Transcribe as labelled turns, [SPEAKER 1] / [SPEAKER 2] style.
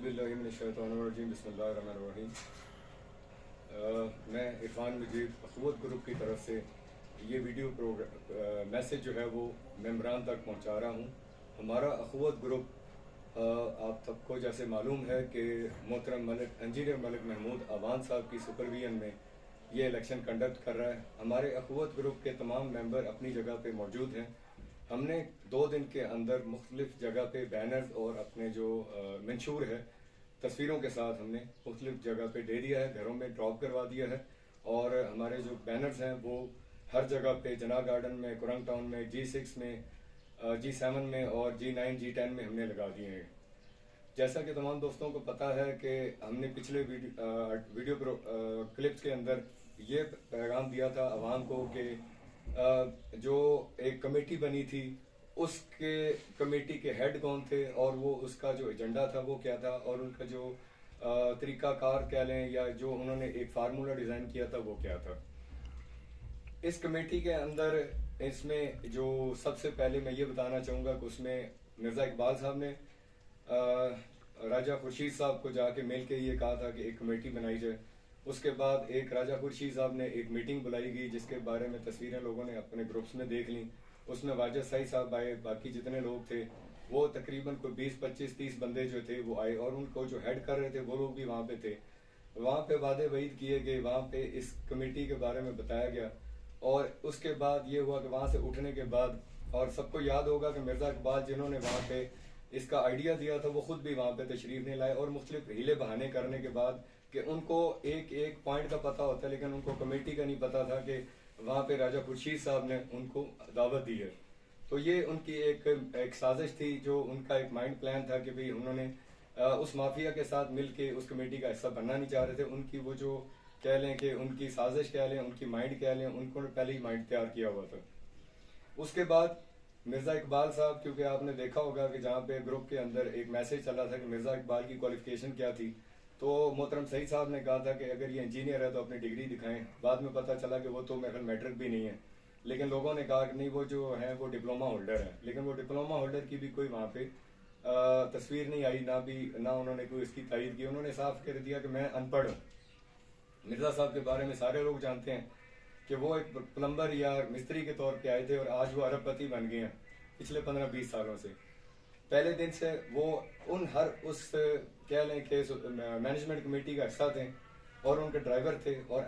[SPEAKER 1] औज़ुबिल्लाहिमिनश्शैतानिर्रजीम बिस्मिल्लाहिर्रहमानिर्रहीम। मैं इरफान मजीद अख़ुवत ग्रुप की तरफ से ये वीडियो मैसेज जो है वो मेंबरान तक पहुंचा रहा हूँ। हमारा अख़ुवत ग्रुप आप सबको जैसे मालूम है कि मोहतरम इंजीनियर मलिक महमूद अवान साहब की सुपरविजन में ये इलेक्शन कंडक्ट कर रहा है। हमारे अख़ुवत ग्रुप के तमाम मेंबर अपनी जगह पे मौजूद हैं। हमने 2 दिन के अंदर मुख्तलिफ जगह पे बैनर्स और अपने जो मंशूर है तस्वीरों के साथ हमने मुख्तलिफ जगह पे दे दिया है, घरों में ड्रॉप करवा दिया है। और हमारे जो बैनर्स हैं वो हर जगह पे जना गार्डन में, कुरंग टाउन में, G6 में, G7 में और G9 G10 में हमने लगा दिए हैं। जैसा कि तमाम दोस्तों को पता है कि हमने पिछले वीडियो क्लिप्स के अंदर ये पैगाम दिया था आवाम को कि जो एक कमेटी बनी थी उसके कमेटी के हेड कौन थे और वो उसका जो एजेंडा था वो क्या था और उनका जो तरीकाकार कह लें या जो उन्होंने एक फार्मूला डिज़ाइन किया था वो क्या था। इस कमेटी के अंदर इसमें जो सबसे पहले मैं ये बताना चाहूँगा कि उसमें मिर्ज़ा इकबाल साहब ने राजा खुर्शीद साहब को जाके मिल के ये कहा था कि एक कमेटी बनाई जाए। उसके बाद एक राजा खुर्शीद साहब ने एक मीटिंग बुलाई गई जिसके बारे में तस्वीरें लोगों ने अपने ग्रुप्स में देख ली। उसमें वाजिद सईद साहब आए, बाकी जितने लोग थे वो तकरीबन कोई 20, 25, 30 बंदे जो थे वो आए और उनको जो हेड कर रहे थे वो लोग भी वहाँ पे थे। वहाँ पे वादे वईद किए गए, वहाँ पे इस कमेटी के बारे में बताया गया। और उसके बाद ये हुआ कि वहाँ से उठने के बाद, और सबको याद होगा कि मिर्ज़ा इकबाल जिन्होंने वहाँ पे इसका आइडिया दिया था वो खुद भी वहाँ पे तशरीफ नहीं लाए और मुख्तलिफ हीले बहाने करने के बाद कि उनको एक एक पॉइंट का पता होता है लेकिन उनको कमेटी का नहीं पता था कि वहाँ पे राजा खुर्शीद साहब ने उनको दावत दी है। तो ये उनकी एक साजिश थी, जो उनका एक माइंड प्लान था कि भाई उन्होंने उस माफिया के साथ मिलके उस कमेटी का हिस्सा बनना नहीं चाह रहे थे। उनकी वो जो कह लें कि उनकी साजिश कह लें, उनकी माइंड कह लें, उनको पहले ही माइंड तैयार किया हुआ था। उसके बाद मिर्ज़ा इकबाल साहब, क्योंकि आपने देखा होगा कि जहाँ पे ग्रुप के अंदर एक मैसेज चला था कि मिर्ज़ा इकबाल की क्वालिफिकेशन क्या थी, तो मोहतरम सईद साहब ने कहा था कि अगर ये इंजीनियर है तो अपनी डिग्री दिखाएं। बाद में पता चला कि वो तो मेरे मैट्रिक भी नहीं है, लेकिन लोगों ने कहा कि नहीं वो जो है वो डिप्लोमा होल्डर है। लेकिन वो डिप्लोमा होल्डर की भी कोई वहाँ पे तस्वीर नहीं आई, ना उन्होंने कोई इसकी तायद की। उन्होंने साफ कर दिया कि मैं अनपढ़ हूँ। मिर्ज़ा साहब के बारे में सारे लोग जानते हैं कि वो एक प्लम्बर या मिस्त्री के तौर पे आए थे और आज वो अरबपति बन गए हैं पिछले 15-20 सालों से। पहले दिन से वो उस कह लें कि मैनेजमेंट कमेटी का हिस्सा थे और उनके ड्राइवर थे और